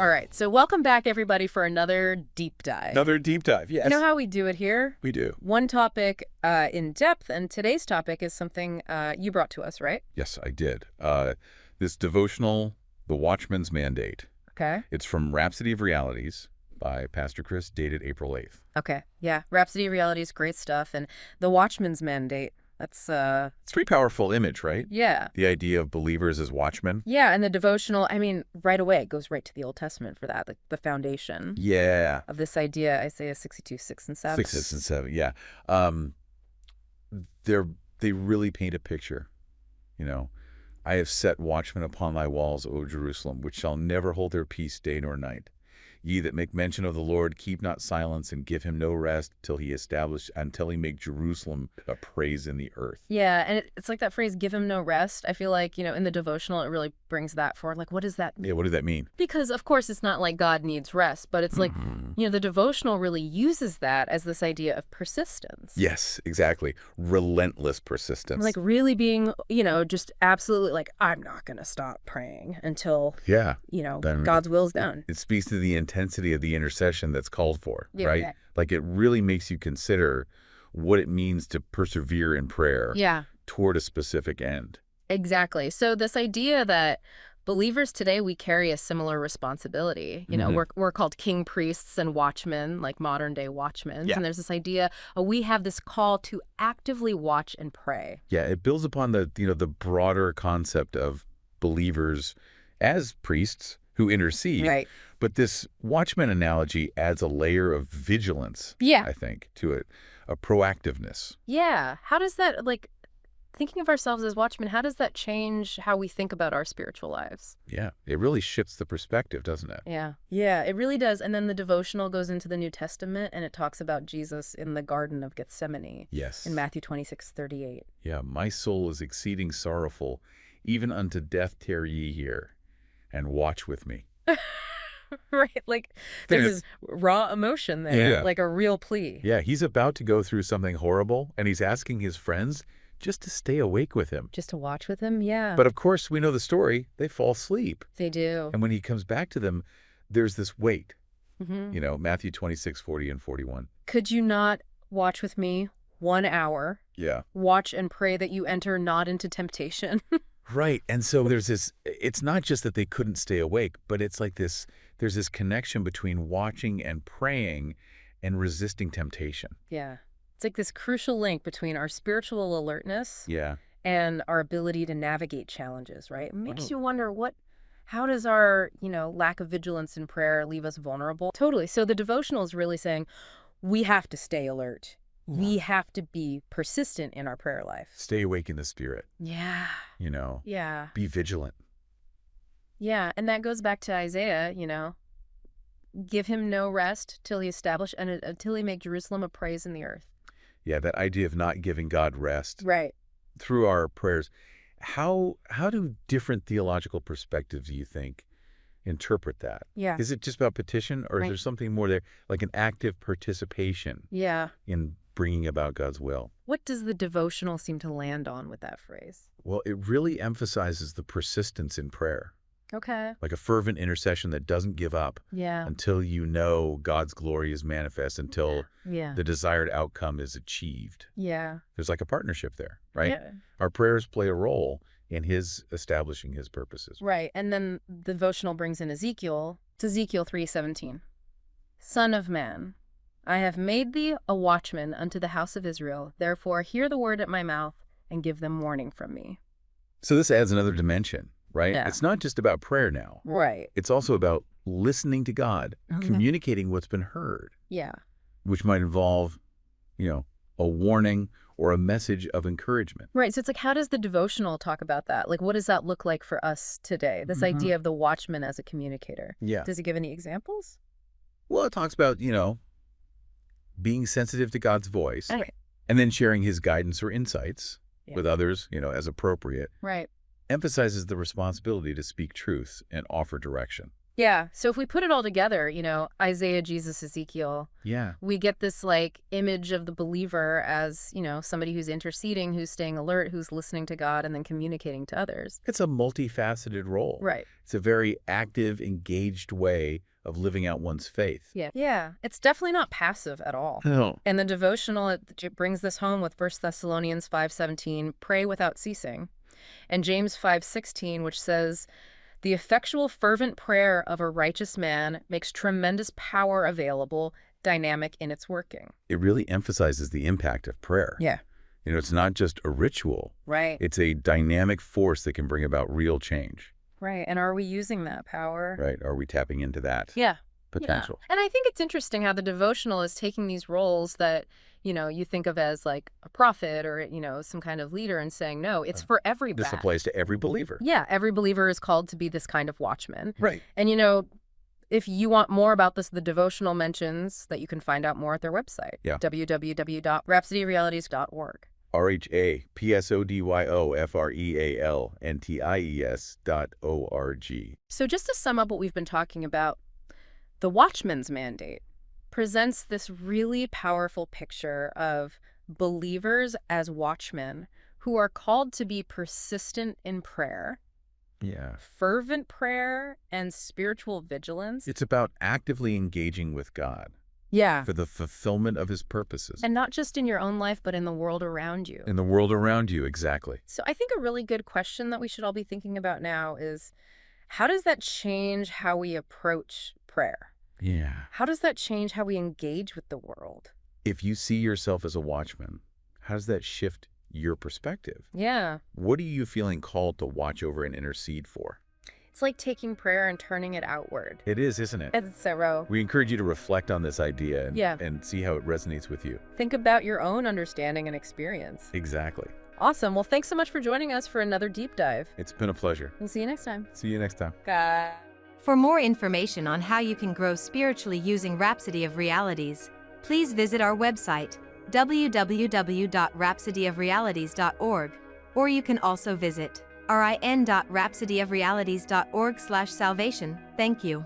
All right, so welcome back, everybody, for another deep dive. Another deep dive, yes. You know how we do it here? We do. One topic in depth, and today's topic is something you brought to us, right? Yes, I did. This devotional, The Watchman's Mandate. Okay. It's from Rhapsody of Realities by Pastor Chris, dated April 8th. Okay, yeah. Rhapsody of Realities, great stuff. And The Watchman's Mandate, that's... It's a pretty powerful image, right? Yeah. The idea of believers as watchmen. Yeah, and the devotional, I mean, right away, it goes right to the Old Testament for that, the foundation Yeah. of this idea, Isaiah 62, 6 and 7. 6 and 7, yeah. They really paint a picture, you know. I have set watchmen upon thy walls, O Jerusalem, which shall never hold their peace day nor night. Ye that make mention of the Lord, keep not silence, and give him no rest until he make Jerusalem a praise in the earth. Yeah, and it's like that phrase, give him no rest. I feel like, in the devotional, it really brings that forward. Like, what does that mean? Yeah, what does that mean? Because, of course, it's not like God needs rest, but it's like, the devotional really uses that as this idea of persistence. Yes, exactly. Relentless persistence. Like really being, just absolutely like, I'm not going to stop praying until, God's will's done. It speaks to the intensity of the intercession that's called for, Yeah, right? yeah. Like it really makes you consider what it means to persevere in prayer toward a specific end. Exactly. So this idea that believers today, we carry a similar responsibility. We're called king priests and watchmen, like modern day watchmen. Yeah. And there's this idea, we have this call to actively watch and pray. Yeah, it builds upon the broader concept of believers as priests who intercede. Right. But this watchman analogy adds a layer of vigilance, I think, to it, a proactiveness. Yeah. How does that, thinking of ourselves as watchmen, how does that change how we think about our spiritual lives? Yeah, it really shifts the perspective, doesn't it? Yeah. Yeah, it really does. And then the devotional goes into the New Testament, and it talks about Jesus in the Garden of Gethsemane. Yes. In Matthew 26:38. Yeah, my soul is exceeding sorrowful, even unto death tarry ye here, and watch with me. Right, there's this raw emotion there, like a real plea. Yeah, he's about to go through something horrible, and he's asking his friends just to stay awake with him. Just to watch with him, yeah. But of course, we know the story. They fall asleep. They do. And when he comes back to them, there's this weight. Matthew 26:40 and 41. Could you not watch with me 1 hour? Yeah. Watch and pray that you enter not into temptation. Right. And so there's this, it's not just that they couldn't stay awake, but it's like this, there's this connection between watching and praying and resisting temptation. Yeah. It's like this crucial link between our spiritual alertness and our ability to navigate challenges, right? It makes you wonder how does our, lack of vigilance in prayer leave us vulnerable? Totally. So the devotional is really saying we have to stay alert. We have to be persistent in our prayer life. Stay awake in the spirit. Yeah. Yeah. Be vigilant. Yeah. And that goes back to Isaiah, give him no rest till he establish and until he make Jerusalem a praise in the earth. Yeah, that idea of not giving God rest. Right. Through our prayers. How do different theological perspectives, do you think, interpret that? Yeah. Is it just about petition, or is there something more there, like an active participation in bringing about God's will? What does the devotional seem to land on with that phrase? Well, it really emphasizes the persistence in prayer. Okay. Like a fervent intercession that doesn't give up until God's glory is manifest, until the desired outcome is achieved. Yeah. There's like a partnership there, right? Yeah. Our prayers play a role in his establishing his purposes. Right. And then the devotional brings in Ezekiel. It's Ezekiel 3:17. Son of man, I have made thee a watchman unto the house of Israel. Therefore, hear the word at my mouth and give them warning from me. So this adds another dimension, right? Yeah. It's not just about prayer now. Right. It's also about listening to God, communicating what's been heard. Yeah. Which might involve, a warning or a message of encouragement. Right. So it's like, how does the devotional talk about that? Like, what does that look like for us today? This idea of the watchman as a communicator. Yeah. Does it give any examples? Well, it talks about, being sensitive to God's voice Okay. and then sharing his guidance or insights with others, as appropriate. Right. Emphasizes the responsibility to speak truth and offer direction. Yeah. So if we put it all together, Isaiah, Jesus, Ezekiel, Yeah. we get this like image of the believer as, somebody who's interceding, who's staying alert, who's listening to God and then communicating to others. It's a multifaceted role. Right. It's a very active, engaged way of living out one's faith. Yeah. Yeah. It's definitely not passive at all. No. And the devotional, it brings this home with 1 Thessalonians 5:17, pray without ceasing. And James 5:16, which says, the effectual fervent prayer of a righteous man makes tremendous power available, dynamic in its working. It really emphasizes the impact of prayer. Yeah. It's not just a ritual. Right. It's a dynamic force that can bring about real change. Right. And are we using that power? Right. Are we tapping into that potential? Yeah. And I think it's interesting how the devotional is taking these roles that, you think of as like a prophet or, some kind of leader and saying, no, it's for everybody. This applies to every believer. Yeah. Every believer is called to be this kind of watchman. Right. And, if you want more about this, the devotional mentions that you can find out more at their website. Yeah. www.rhapsodyrealities.org. RHAPSODYOFREALNTIES.org. So just to sum up what we've been talking about, the Watchman's Mandate presents this really powerful picture of believers as watchmen who are called to be persistent in prayer, fervent prayer, and spiritual vigilance. It's about actively engaging with God. Yeah. For the fulfillment of his purposes. And not just in your own life, but in the world around you. In the world around you, exactly. So I think a really good question that we should all be thinking about now is, how does that change how we approach prayer? Yeah. How does that change how we engage with the world? If you see yourself as a watchman, how does that shift your perspective? Yeah. What are you feeling called to watch over and intercede for? It's like taking prayer and turning it outward. It is, isn't it? It's so. We encourage you to reflect on this idea and see how it resonates with you. Think about your own understanding and experience. Exactly. Awesome. Well, thanks so much for joining us for another deep dive. It's been a pleasure. We'll see you next time. See you next time. Bye. For more information on how you can grow spiritually using Rhapsody of Realities, please visit our website, www.rhapsodyofrealities.org, or you can also visit rin.rhapsodyofrealities.org/salvation. Thank you.